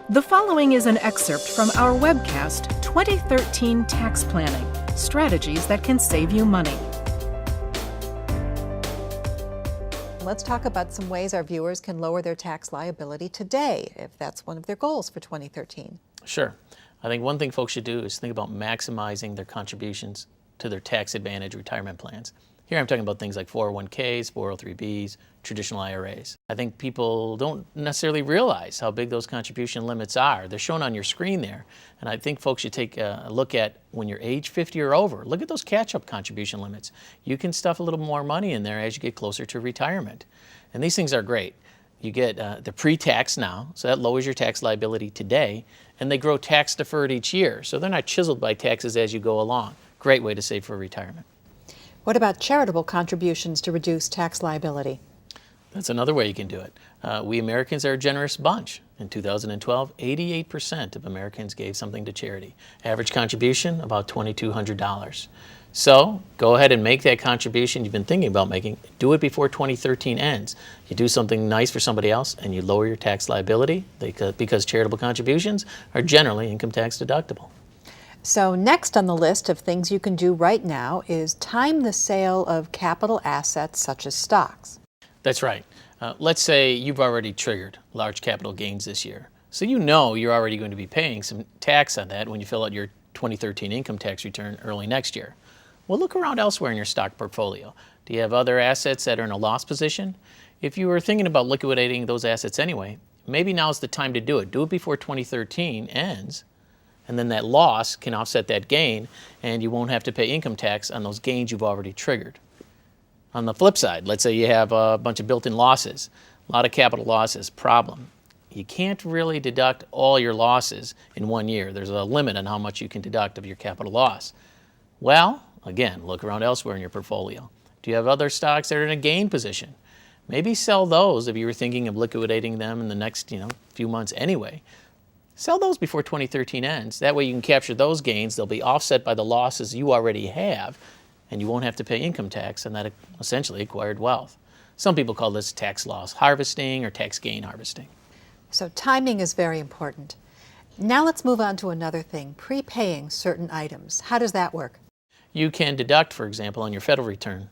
The following is an excerpt from our webcast, 2013 Tax Planning, Strategies That Can Save You Money. Let's talk about some ways our viewers can lower their tax liability today, if that's one of their goals for 2013. Sure. I think one thing folks should do is think about maximizing their contributions to their tax advantage retirement plans. Here I'm talking about things like 401ks, 403bs, traditional IRAs. I think people don't necessarily realize how big those contribution limits are. They're shown on your screen there. And I think folks should take a look at when you're age 50 or over. Look at those catch-up contribution limits. You can stuff a little more money in there as you get closer to retirement. And these things are great. You get the pre-tax now, so that lowers your tax liability today, and they grow tax deferred each year, so they're not chiseled by taxes as you go along. Great way to save for retirement. What about charitable contributions to reduce tax liability? That's another way you can do it. We Americans are a generous bunch. In 2012, 88% of Americans gave something to charity. Average contribution, about $2,200. So go ahead and make that contribution you've been thinking about making. Do it before 2013 ends. You do something nice for somebody else and you lower your tax liability because charitable contributions are generally income tax deductible. So next on the list of things you can do right now is time the sale of capital assets such as stocks. That's right. Let's say you've already triggered large capital gains this year. So you know you're already going to be paying some tax on that when you fill out your 2013 income tax return early next year. Well, look around elsewhere in your stock portfolio. Do you have other assets that are in a loss position? If you were thinking about liquidating those assets anyway, maybe now's the time to do it. Do it before 2013 ends. And then that loss can offset that gain, and you won't have to pay income tax on those gains you've already triggered. On the flip side, let's say you have a bunch of built-in losses, a lot of capital losses. Problem, you can't really deduct all your losses in 1 year. There's a limit on how much you can deduct of your capital loss. Well, again, look around elsewhere in your portfolio. Do you have other stocks that are in a gain position? Maybe sell those if you were thinking of liquidating them in the next few months anyway. Sell those before 2013 ends. That way you can capture those gains. They'll be offset by the losses you already have, and you won't have to pay income tax on that essentially acquired wealth. Some people call this tax loss harvesting or tax gain harvesting. So timing is very important. Now let's move on to another thing, prepaying certain items. How does that work? You can deduct, for example, on your federal return,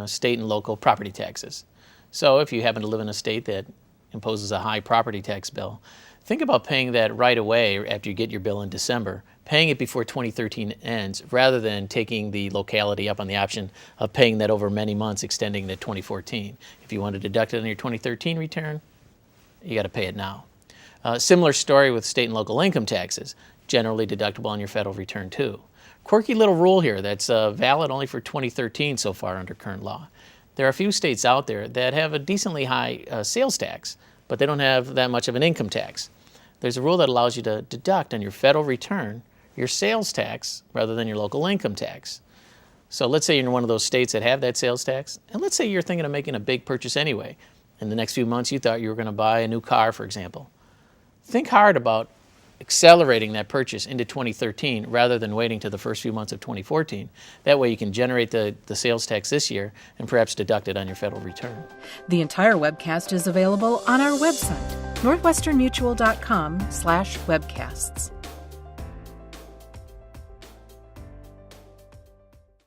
state and local property taxes. So if you happen to live in a state that imposes a high property tax bill, think about paying that right away after you get your bill in December, paying it before 2013 ends, rather than taking the locality up on the option of paying that over many months, extending to 2014. If you want to deduct it on your 2013 return, you got to pay it now. Similar story with state and local income taxes, generally deductible on your federal return too. Quirky little rule here that's valid only for 2013 so far under current law. There are a few states out there that have a decently high sales tax, but they don't have that much of an income tax. There's a rule that allows you to deduct on your federal return your sales tax rather than your local income tax. So let's say you're in one of those states that have that sales tax, and let's say you're thinking of making a big purchase anyway. In the next few months you thought you were going to buy a new car, for example. Think hard about accelerating that purchase into 2013 rather than waiting to the first few months of 2014. That way you can generate the sales tax this year and perhaps deduct it on your federal return. The entire webcast is available on our website, northwesternmutual.com/webcasts.